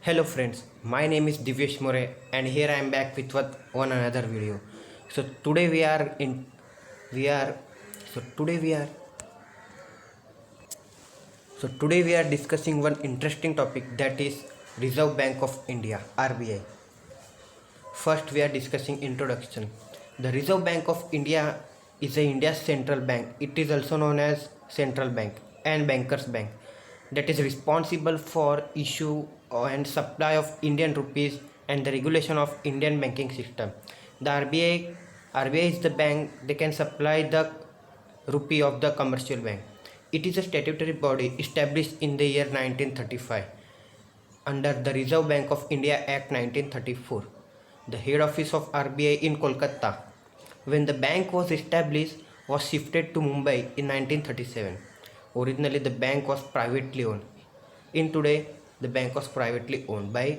Hello friends, my name is Divyesh More and here I am back with one another video. So today we are in we are so today we are discussing one interesting topic, that is Reserve Bank of India RBI. First we are discussing introduction. The Reserve Bank of India is India's central bank. It is also known as central bank and bankers bank, that is responsible for issue and supply of Indian rupees and the regulation of Indian banking system. The RBI is the bank. They can supply the rupee of the commercial bank. It is a statutory body established in the year 1935 under the Reserve Bank of India Act 1934. The head office of RBI in Kolkata, when the bank was established, was shifted to Mumbai in 1937. Originally, the bank was privately owned. In today, the bank was privately owned by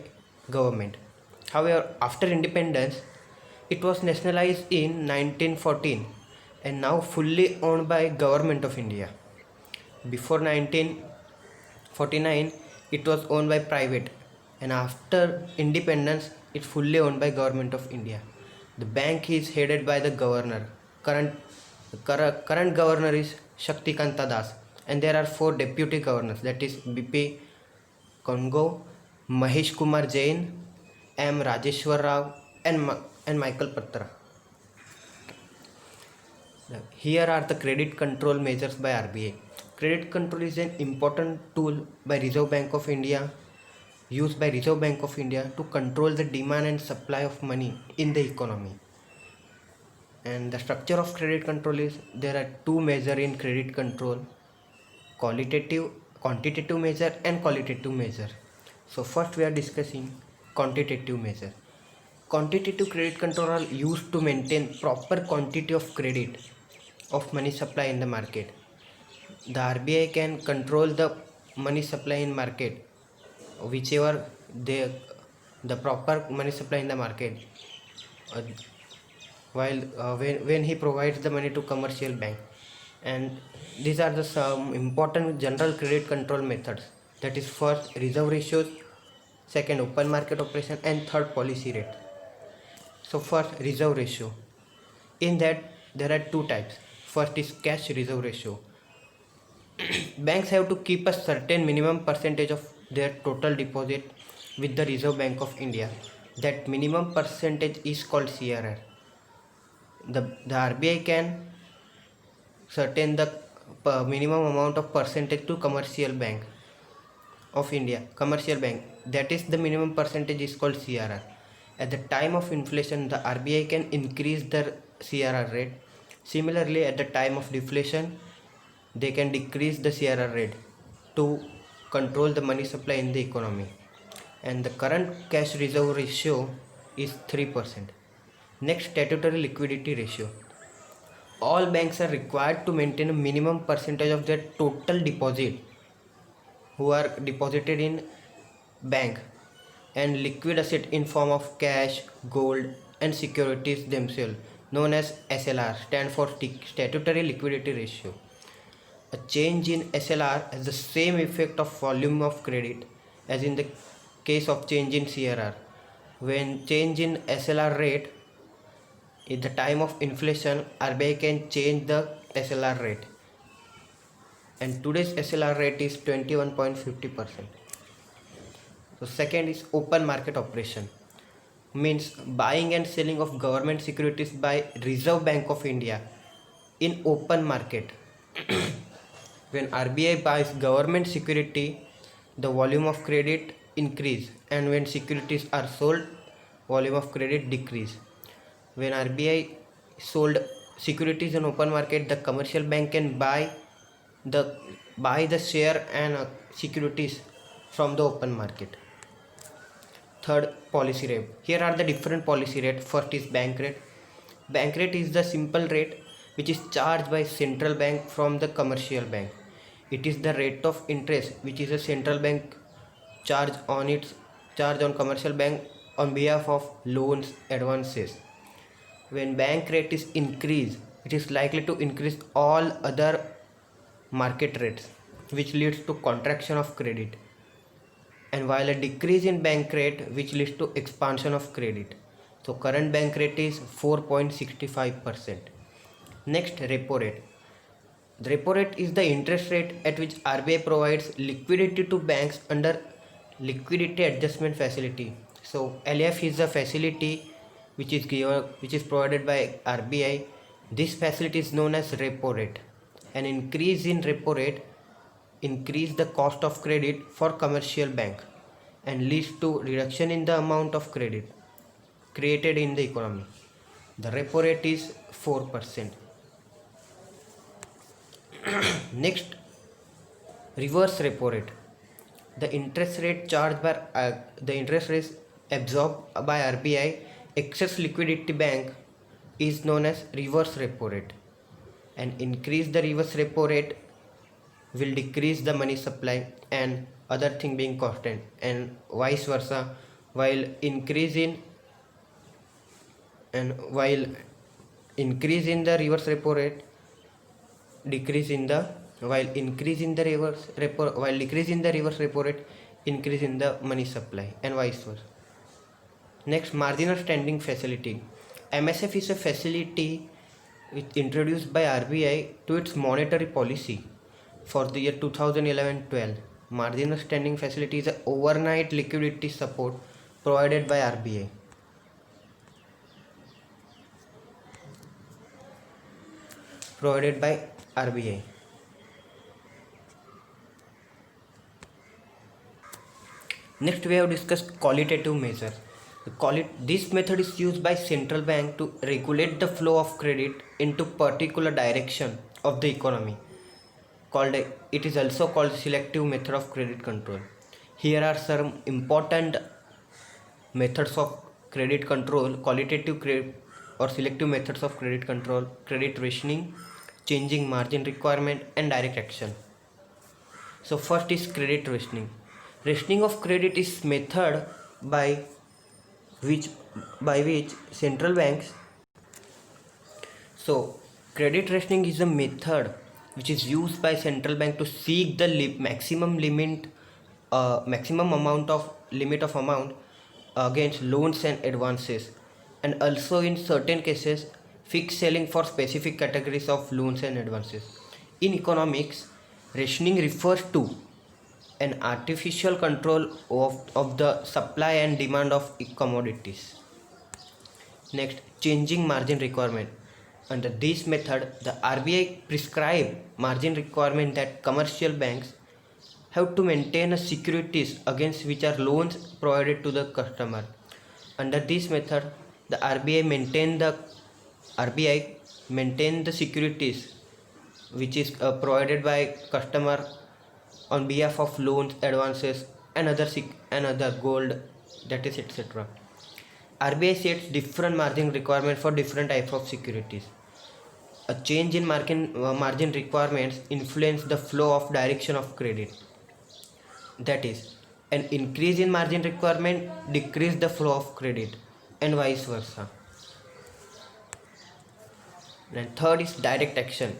government. However, after independence, it was nationalized in 1914 and now fully owned by Government of India. Before 1949, it was owned by private, and after independence, it's fully owned by Government of India. The bank is headed by the governor. Current governor is Shaktikanta Das, and there are four deputy governors, that is BP Kongo, Mahesh Kumar Jain, M. Rajeshwar Rao, and Michael Patra. Here are the credit control measures by RBI. Credit control is an important tool by Reserve Bank of India, used by Reserve Bank of India to control the demand and supply of money in the economy. And the structure of credit control is, there are two measures in credit control: quantitative measure and qualitative measure. So first we are discussing quantitative measure. Quantitative credit control are used to maintain proper quantity of credit of money supply in the market. The RBI can control the money supply in market, whichever the proper money supply in the market, uh, when he provides the money to commercial bank. And these are the some important general credit control methods, that is first reserve ratios, second open market operation, and third policy rate. So first reserve ratio, in that there are two types. First is cash reserve ratio. Banks have to keep a certain minimum percentage of their total deposit with the Reserve Bank of India. That minimum percentage is called CRR. The RBI can certain the minimum amount of percentage to commercial bank of India, commercial bank. That is the minimum percentage is called CRR. At the time of inflation, the RBI can increase the CRR rate. Similarly, at the time of deflation, they can decrease the CRR rate to control the money supply in the economy. And the current cash reserve ratio is 3%. Next, statutory liquidity ratio. All banks are required to maintain a minimum percentage of their total deposit who are deposited in bank and liquid asset in form of cash, gold, and securities themselves, known as SLR, stand for statutory liquidity ratio. A change in SLR has the same effect of volume of credit as in the case of change in CRR. When change in SLR rate, at the time of inflation, RBI can change the SLR rate, and today's SLR rate is 21.50%. So second is open market operation, means buying and selling of government securities by Reserve Bank of India in open market. When RBI buys government security, the volume of credit increase, and when securities are sold, volume of credit decrease. When RBI sold securities in open market, the commercial bank can buy the share and securities from the open market. Third, policy rate. Here are the different policy rate. First is bank rate. Bank rate is the simple rate which is charged by central bank from the commercial bank. It is the rate of interest which is a central bank charge on commercial bank on behalf of loans advances. When bank rate is increased, it is likely to increase all other market rates, which leads to contraction of credit. and while a decrease in bank rate which leads to expansion of credit. So current bank rate is 4.65%. Next, repo rate. The repo rate is the interest rate at which RBI provides liquidity to banks under liquidity adjustment facility. So LF is a facility which is provided by RBI. This facility is known as repo rate. An increase in repo rate increase the cost of credit for commercial bank and leads to reduction in the amount of credit created in the economy. The repo rate is 4%. Next, reverse repo rate. The interest rate charged by the interest rate absorbed by RBI excess liquidity bank is known as reverse repo rate. And increase the reverse repo rate will decrease the money supply and other thing being constant, and vice versa. While increase in the reverse repo rate, decrease in the while increase in the reverse repo while decrease in the reverse repo rate, increase in the money supply, and vice versa. Next, marginal standing facility. MSF is a facility introduced by RBI to its monetary policy for the year 2011-12. Marginal standing facility is an overnight liquidity support provided by RBI. Next, we have discussed qualitative measure. This method is used by central bank to regulate the flow of credit into particular direction of the economy. It is also called selective method of credit control. Here are some important methods of credit control: qualitative credit or selective methods of credit control, credit rationing, changing margin requirement, and direct action. So first is credit rationing. Rationing of credit is method by which central banks. So credit rationing is a method which is used by central bank to seek the maximum amount of amount against loans and advances, and also in certain cases fixed selling for specific categories of loans and advances. In economics, rationing refers to an artificial control of the supply and demand of commodities. Next, changing margin requirement. Under this method, the RBI prescribe margin requirement that commercial banks have to maintain a securities against which are loans provided to the customer. Under this method, the RBI maintain the securities which is provided by customer on behalf of loans, advances, and other gold, that is etc. RBI sets different margin requirements for different types of securities. A change in margin requirements influence the flow of direction of credit. That is, an increase in margin requirement decrease the flow of credit, and vice versa. And third is direct action.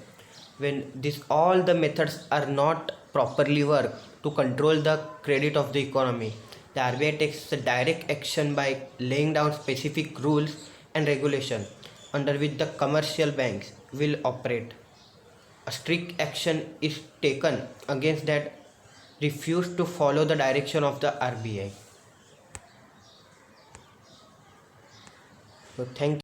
When all the methods are not properly work to control the credit of the economy, the RBI takes a direct action by laying down specific rules and regulation under which the commercial banks will operate. A strict action is taken against that refuse to follow the direction of the RBI. So thank you.